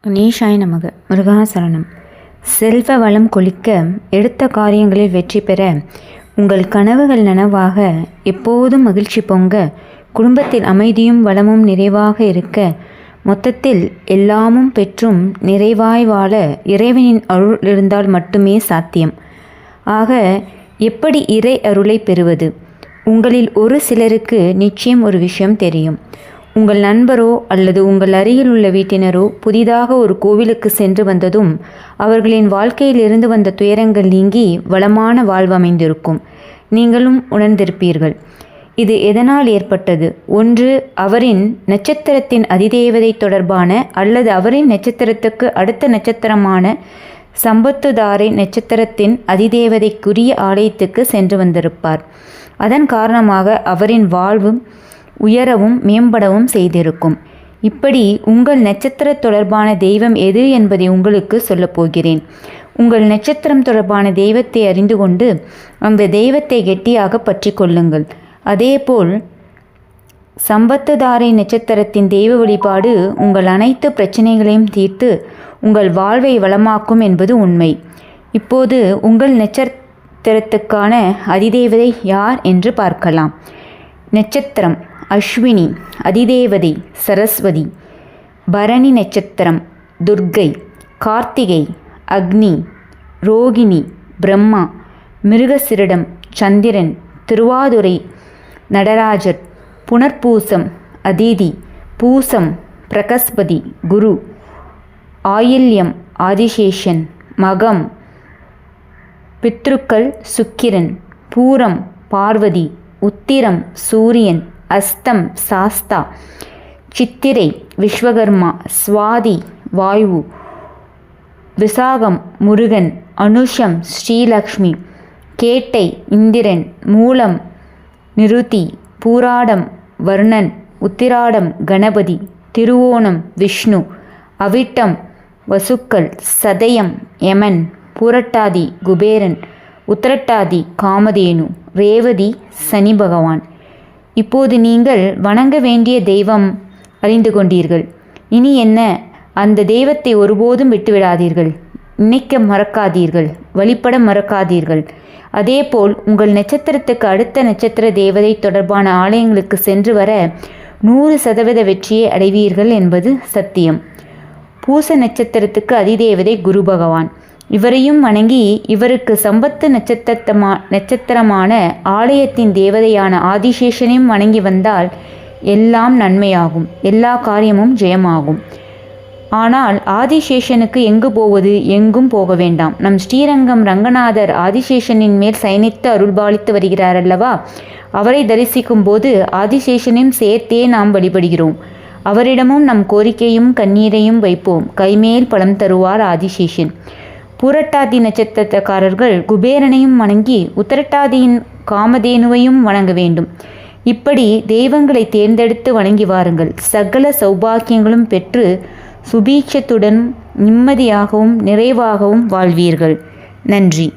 கணேசாய நமக. முருகாசரணம். செல்வ வளம் கொளிக்க, எடுத்த காரியங்களில் வெற்றி பெற, உங்கள் கனவுகள் நனவாக, எப்போதும் மகிழ்ச்சி பொங்க, குடும்பத்தில் அமைதியும் வளமும் நிறைவாக இருக்க, மொத்தத்தில் எல்லாமும் பெற்றும் நிறைவாய் வாழ இறைவனின் அருள் இருந்தால் மட்டுமே சாத்தியம். ஆக எப்படி இறை அருளை பெறுவது? உங்களில் ஒரு சிலருக்கு நிச்சயம் ஒரு விஷயம் தெரியும். உங்கள் நண்பரோ அல்லது உங்கள் அருகில் உள்ள வீட்டினரோ புதிதாக ஒரு கோவிலுக்கு சென்று வந்ததும் அவர்களின் வாழ்க்கையில் இருந்து வந்த துயரங்கள் நீங்கி வளமான வாழ்வமைந்திருக்கும். நீங்களும் உணர்ந்திருப்பீர்கள். இது எதனால் ஏற்பட்டது? ஒன்று, அவரின் நட்சத்திரத்தின் அதிதேவதை தொடர்பான அல்லது அவரின் நட்சத்திரத்துக்கு அடுத்த நட்சத்திரமான சம்பத்துதாரை நட்சத்திரத்தின் அதிதேவதைக்குரிய ஆலயத்துக்கு சென்று வந்திருப்பார். அதன் காரணமாக அவரின் வாழ்வும் உயரவும் மேம்படவும் செய்திருக்கும். இப்படி உங்கள் நட்சத்திர தொடர்பான தெய்வம் எது என்பதை உங்களுக்கு சொல்லப்போகிறேன். உங்கள் நட்சத்திரம் தொடர்பான தெய்வத்தை அறிந்து கொண்டு அந்த தெய்வத்தை கெட்டியாக பற்றி கொள்ளுங்கள். அதேபோல் சம்பத்துதாரை நட்சத்திரத்தின் தெய்வ வழிபாடு உங்கள் அனைத்து பிரச்சனைகளையும் தீர்த்து உங்கள் வாழ்வை வளமாக்கும் என்பது உண்மை. இப்போது உங்கள் நட்சத்திரத்துக்கான அதிதேவதை யார் என்று பார்க்கலாம். நட்சத்திரம் அஸ்வினி, அதிதேவதை சரஸ்வதி. பரணி நட்சத்திரம் துர்க்கை. கார்த்திகை அக்னி. ரோகிணி பிரம்மா. மிருகசிரிடம் சந்திரன். திருவாதுரை நடராஜர். புனர்பூசம் அதிதி. பூசம் பிரகஸ்பதி குரு. ஆயில்யம் ஆதிசேஷன். மகம் பித்ருக்கள் சுக்கிரன். பூரம் பார்வதி. உத்திரம் சூரியன். அஸ்தம் சாஸ்தா. சித்திரை விஸ்வகர்மா. சுவாதி வாயு. விசாகம் முருகன். அனுஷம் ஸ்ரீலக்ஷ்மி. கேட்டை இந்திரன். மூலம் நிருதி. பூராடம் வர்ணன். உத்திராடம் கணபதி. திருவோணம் விஷ்ணு. அவிட்டம் வசுக்கள். சதயம் யமன். பூரட்டாதி குபேரன். உத்திரட்டாதி காமதேனு. ரேவதி சனி பகவான். இப்போது நீங்கள் வணங்க வேண்டிய தெய்வம் அறிந்து கொண்டீர்கள். இனி என்ன? அந்த தெய்வத்தை ஒருபோதும் விட்டுவிடாதீர்கள். நினைக்க மறக்காதீர்கள். வழிபட மறக்காதீர்கள். அதேபோல் உங்கள் நட்சத்திரத்துக்கு அடுத்த நட்சத்திர தேவதை தொடர்பான ஆலயங்களுக்கு சென்று வர 100% வெற்றியை அடைவீர்கள் என்பது சத்தியம். பூச நட்சத்திரத்துக்கு அதிதேவதை குரு பகவான். இவரையும் வணங்கி இவருக்கு சம்பத்து நட்சத்திரமான ஆலயத்தின் தேவதையான ஆதிசேஷனையும் வணங்கி வந்தால் எல்லாம் நன்மையாகும். எல்லா காரியமும் ஜெயமாகும். ஆனால் ஆதிசேஷனுக்கு எங்கு போவது? எங்கும் போக வேண்டாம். நம் ஸ்ரீரங்கம் ரங்கநாதர் ஆதிசேஷனின் மேல் சயனித்து அருள்பாலித்து வருகிறார் அல்லவா? அவரை தரிசிக்கும் போது ஆதிசேஷனையும் சேர்த்தே நாம் வழிபடுகிறோம். அவரிடமும் நம் கோரிக்கையும் கண்ணீரையும் வைப்போம். கைமேல் பலம் தருவார் ஆதிசேஷன். பூரட்டாதி நட்சத்திரக்காரர்கள் குபேரனையும் வணங்கி உத்திரட்டாதியின் காமதேனுவையும் வணங்க வேண்டும். இப்படி தெய்வங்களை தேர்ந்தெடுத்து வணங்கி வாருங்கள். சகல சௌபாக்கியங்களும் பெற்று சுபீட்சத்துடன் நிம்மதியாகவும் நிறைவாகவும் வாழ்வீர்கள். நன்றி.